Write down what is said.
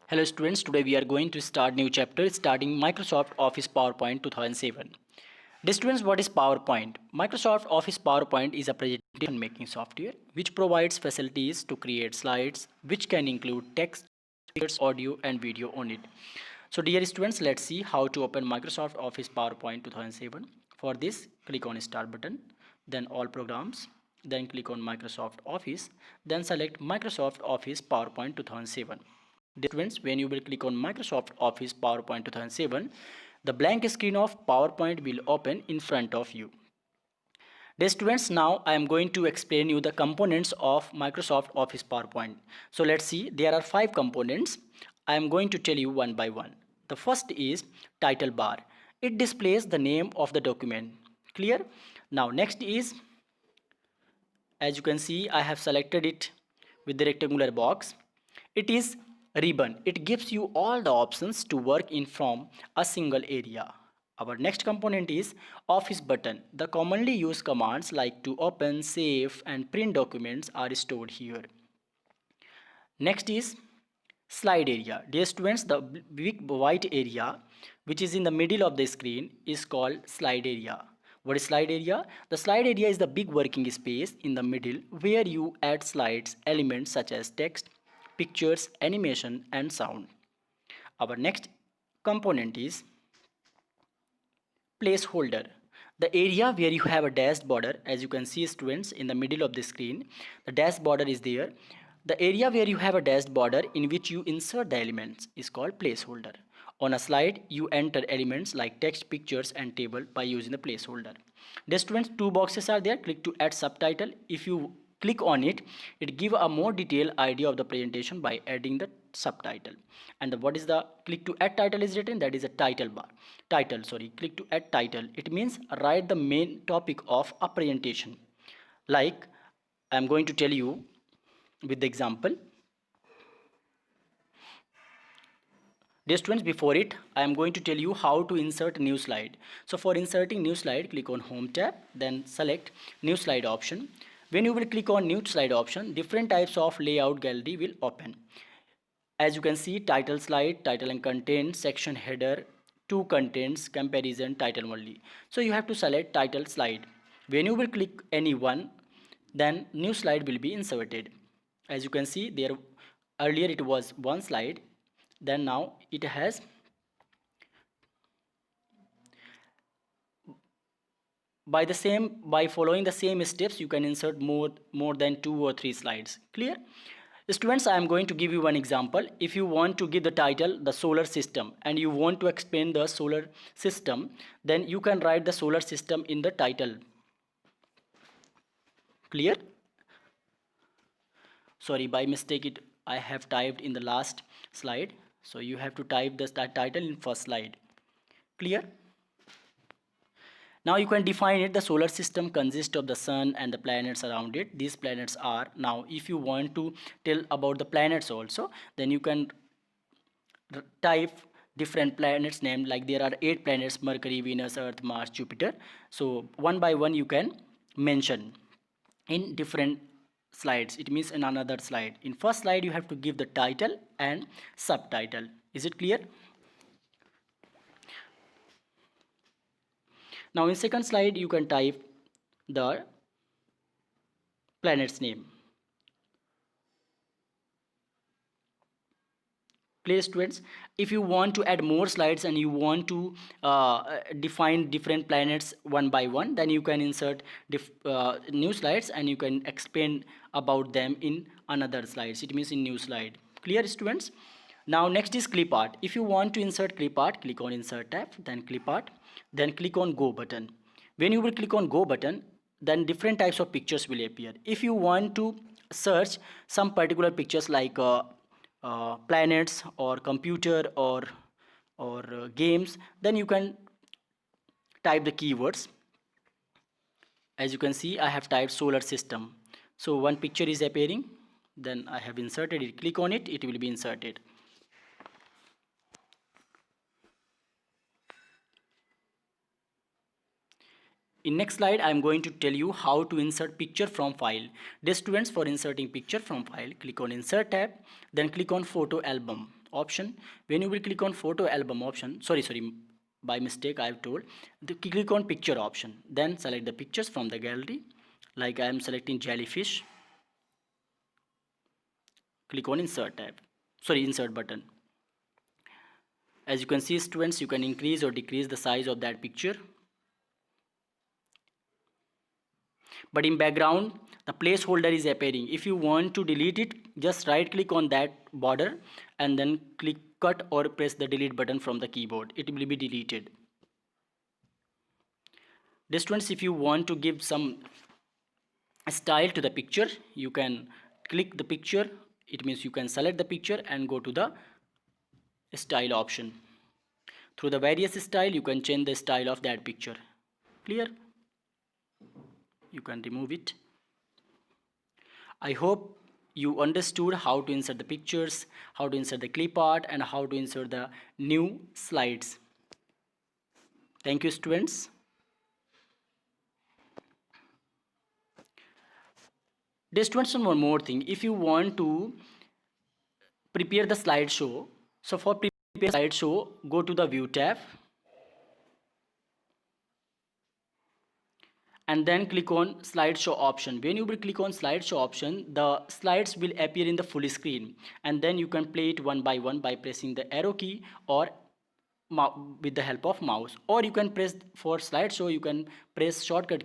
Hello students, today we are going to start new chapter starting Microsoft Office PowerPoint 2007. Dear students, what is PowerPoint? Microsoft Office PowerPoint is a presentation making software which provides facilities to create slides which can include text, pictures, audio and video on it. So dear students, let's see how to open Microsoft Office PowerPoint 2007. For this, click on Start button, then All Programs, then click on Microsoft Office, then select Microsoft Office PowerPoint 2007. Students, when you will click on Microsoft Office PowerPoint 2007, the blank screen of PowerPoint will open in front of you. Dear students, now I am going to explain you the components of Microsoft Office PowerPoint. So let's see, there are 5 components. I am going to tell you one by one. The first is title bar. It displays the name of the document. Clear? Now next is, as you can see, I have selected it with the rectangular box. It is ribbon. It gives you all the options to work in from a single area. Our next component is office button. The commonly used commands like to open, save and print documents are stored here. Next is slide area. Dear students, the big white area which is in the middle of the screen is called slide area. What is slide area? The slide area is the big working space in the middle where you add slides elements such as text, pictures, animation and sound. Our next component is placeholder. The area where you have a dashed border, as you can see students in the middle of the screen, the dashed border is there. The area where you have a dashed border in which you insert the elements is called placeholder. On a slide, you enter elements like text, pictures and table by using the placeholder. The students, 2 boxes are there. Click to add subtitle. If you click on it, it give a more detailed idea of the presentation by adding the subtitle. And what is the click to add title is written, that is a title bar. Click to add title. It means write the main topic of a presentation. Like I am going to tell you with the example. Dear students, before it, I am going to tell you how to insert a new slide. So for inserting new slide, click on Home tab, then select New Slide option. When you will click on New Slide option, different types of layout gallery will open. As you can see, title slide, title and content, section header, to contents, comparison, title only. So you have to select title slide. When you will click any one, then new slide will be inserted. As you can see there, earlier it was one slide, then now it has by following the same steps you can insert more than 2 or 3 slides. Clear? Students, I am going to give you one example. If you want to give the title the solar system and you want to explain the solar system, then you can write the solar system in the title. Clear? Sorry, by mistake it I have typed in the last slide, so you have to type the title in first slide. Clear? Now you can define it. The solar system consists of the sun and the planets around it. These planets are, now if you want to tell about the planets also, then you can type different planets name, like there are 8 planets: Mercury, Venus, Earth, Mars, Jupiter. So one by one you can mention in different slides. It means in another slide. In first slide you have to give the title and subtitle. Is it clear? Now in second slide you can type the planet's name. Clear, students? If you want to add more slides and you want to define different planets one by one, then you can insert new slides and you can explain about them in another slides. It means in new slide. Clear, students? Now next is clip art. If you want to insert clip art, click on insert tab, then clip art, then click on go button. When you will click on go button, then different types of pictures will appear. If you want to search some particular pictures like planets or computer or games, then you can type the keywords. As you can see, I have typed solar system, so one picture is appearing, then I have inserted it. Click on it, it will be inserted. In next slide, I am going to tell you how to insert picture from file. Dear students, for inserting picture from file, click on insert tab, then click on photo album option. When you will click on photo album option, sorry, by mistake I have told, click on picture option, then select the pictures from the gallery. Like I am selecting jellyfish. Click on insert button. As you can see, students, you can increase or decrease the size of that picture. But in background, the placeholder is appearing. If you want to delete it, just right click on that border and then click cut or press the delete button from the keyboard. It will be deleted. Dear students, if you want to give some style to the picture, you can click the picture. It means you can select the picture and go to the style option. Through the various style, you can change the style of that picture. Clear? You can remove it. I hope you understood how to insert the pictures, how to insert the clip art, and how to insert the new slides. Thank you, students. Dear students, one more thing. If you want to prepare the slideshow, so for prepare slideshow, go to the View tab and then click on slideshow option. When you will click on slideshow option, the slides will appear in the full screen, and then you can play it one by one by pressing the arrow key or with the help of mouse, or you can press for slideshow, you can press shortcut key